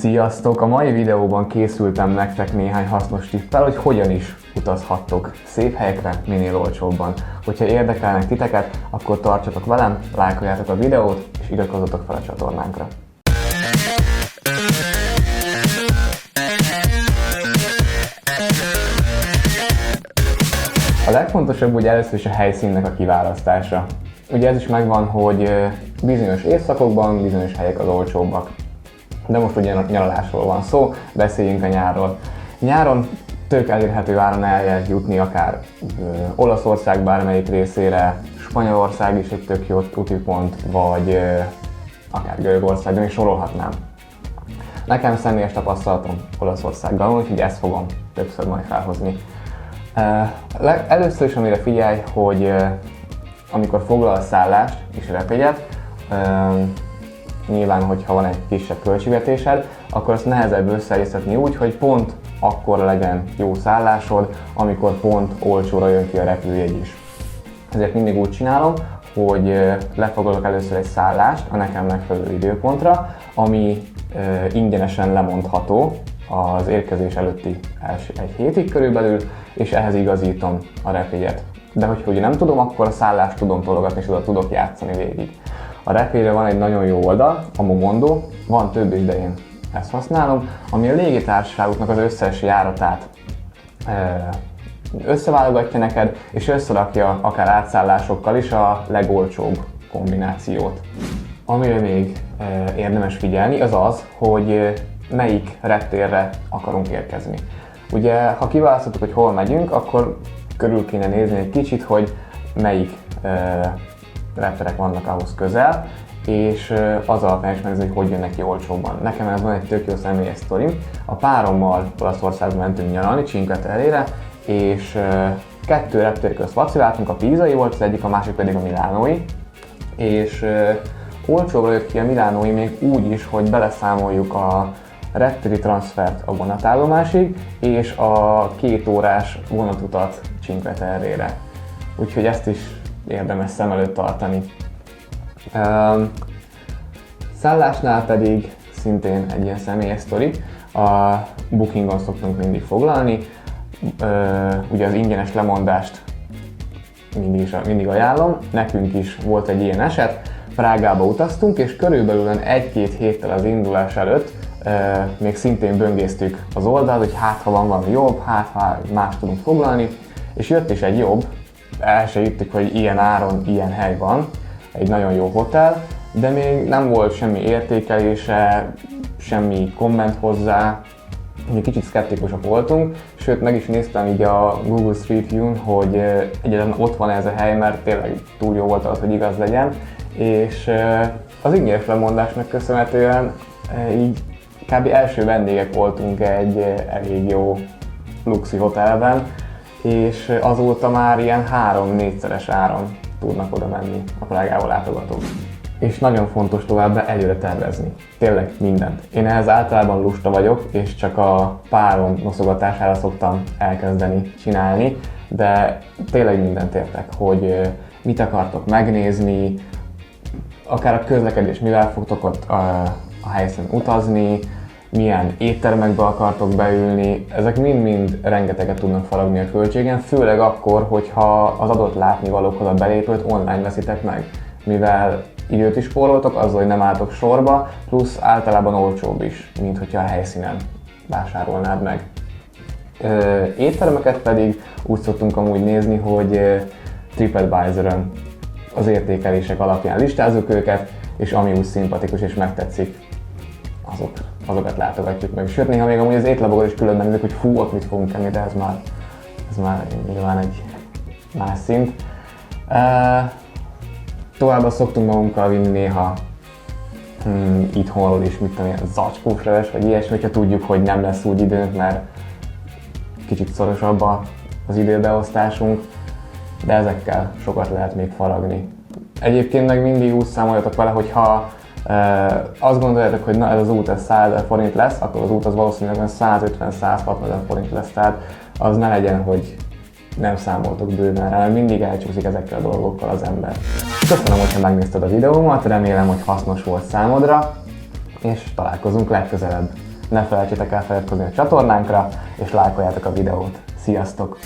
Sziasztok! A mai videóban készültem nektek néhány hasznos tippel, hogy hogyan is utazhattok szép helyekre minél olcsóbban. Hogyha érdekelnek titeket, akkor tartsatok velem, lájkoljátok a videót és iratkozzatok fel a csatornánkra. A legfontosabb ugye először is a helyszínnek a kiválasztása. Ugye ez is megvan, hogy bizonyos évszakokban bizonyos helyek az olcsóbbak. De most ugye nyaralásról van szó, beszéljünk a nyárról. Nyáron tök elérhető áron el lehet jutni akár Olaszország bármelyik részére, Spanyolország is egy tök jó útipont, vagy akár Görögországban is sorolhatnám. Nekem személyes tapasztalatom Olaszországgal van, úgyhogy ezt fogom többször majd felhozni. Először is amire figyelj, hogy amikor foglalsz szállást és repjegyet, nyilván, hogyha van egy kisebb költségvetésed, akkor azt nehezebb összeegyeztetni úgy, hogy pont akkor legyen jó szállásod, amikor pont olcsóra jön ki a repülőjegy is. Ezért mindig úgy csinálom, hogy lefoglalok először egy szállást a nekem megfelelő időpontra, ami ingyenesen lemondható az érkezés előtti egy hétig körülbelül, és ehhez igazítom a repjegyet. De hogyha ugye nem tudom, akkor a szállást tudom tologatni, és oda tudok játszani végig. A repjegyre van egy nagyon jó oldal, a Momondo, van több is, de én ezt használom, ami a légitársaságoknak az összes járatát összeválogatja neked, és összerakja akár átszállásokkal is a legolcsóbb kombinációt. Amire még érdemes figyelni, az az, hogy melyik reptérre akarunk érkezni. Ugye, ha kiválasztottuk, hogy hol megyünk, akkor körül kéne nézni egy kicsit, hogy melyik repterek vannak ahhoz közel, és az alapján is megnézni, hogy jönnek ki olcsóbban. Nekem ez van egy tök jó személyes sztorim. A párommal Olaszországba mentünk nyaralni, Cinque Terre-re, és kettő reptér közt vaciláltunk, a pízai volt az egyik, a másik pedig a milánói, és olcsóbbra jött ki a milánói még úgy is, hogy beleszámoljuk a reptéri transfert a vonatállomásig, és a 2 órás vonatutat Cinque Terre-re. Úgyhogy ezt is érdemes szem előtt tartani. Szállásnál pedig szintén egy ilyen személyes sztori. A Bookingon szoktunk mindig foglalni. Ugye az ingyenes lemondást mindig ajánlom. Nekünk is volt egy ilyen eset. Prágába utaztunk, és körülbelül 1-2 héttel az indulás előtt még szintén böngésztük az oldalt, hogy hát ha van valami jobb, hát ha más tudunk foglalni. És jött is egy jobb. El se jöttük, hogy ilyen áron, ilyen hely van, egy nagyon jó hotel, de még nem volt semmi értékelése, semmi komment hozzá, egy kicsit szkeptikusak voltunk, sőt meg is néztem így a Google Street View-n, hogy egyáltalán ott van ez a hely, mert tényleg túl jó volt az, hogy igaz legyen, és az ingyenes lemondásnak köszönhetően így kb. Első vendégek voltunk egy elég jó luxi hotelben, és azóta már ilyen 3-4-szeres áron tudnak oda menni a Prágába látogatók. És nagyon fontos továbbá előre tervezni. Tényleg mindent. Én ehhez általában lusta vagyok, és csak a párom noszogatására szoktam elkezdeni csinálni, de tényleg mindent értek, hogy mit akartok megnézni, akár a közlekedés, mivel fogtok ott a helyszínen utazni, milyen éttermekbe akartok beülni, ezek mind-mind rengeteget tudnak faragni a költségen, főleg akkor, hogyha az adott látnivalókhoz a belépőt online veszitek meg, mivel időt is spóroltok azzal, hogy nem álltok sorba, plusz általában olcsóbb is, mint hogyha a helyszínen vásárolnád meg. Éttermeket pedig úgy szoktunk amúgy nézni, hogy TripAdvisor-ön az értékelések alapján listázzuk őket, és ami úgy szimpatikus és megtetszik, azokat látogatjuk meg. Sőt, néha még amúgy az étlapokon is külön megnézzük, hogy fú, ott mit fogunk enni, de ez már nyilván egy más szint. Továbbá szoktunk magunkkal vinni néha itthonról is, mit tudom én, zacskósleves, vagy ilyesmi, hogyha tudjuk, hogy nem lesz úgy időnk, mert kicsit szorosabb az időbeosztásunk, de ezekkel sokat lehet még faragni. Egyébként meg mindig úgy számoljatok vele, hogyha azt gondoljátok, hogy na, ez az út ez 100 000 forint lesz, akkor az út az valószínűleg 150-160 000 forint lesz, tehát az ne legyen, hogy nem számoltok bőven rá, mert mindig elcsúszik ezekkel a dolgokkal az ember. Köszönöm, hogyha megnézted a videómat, remélem, hogy hasznos volt számodra, és találkozunk legközelebb. Ne felejtsétek el feliratkozni a csatornánkra, és lájkoljátok a videót. Sziasztok!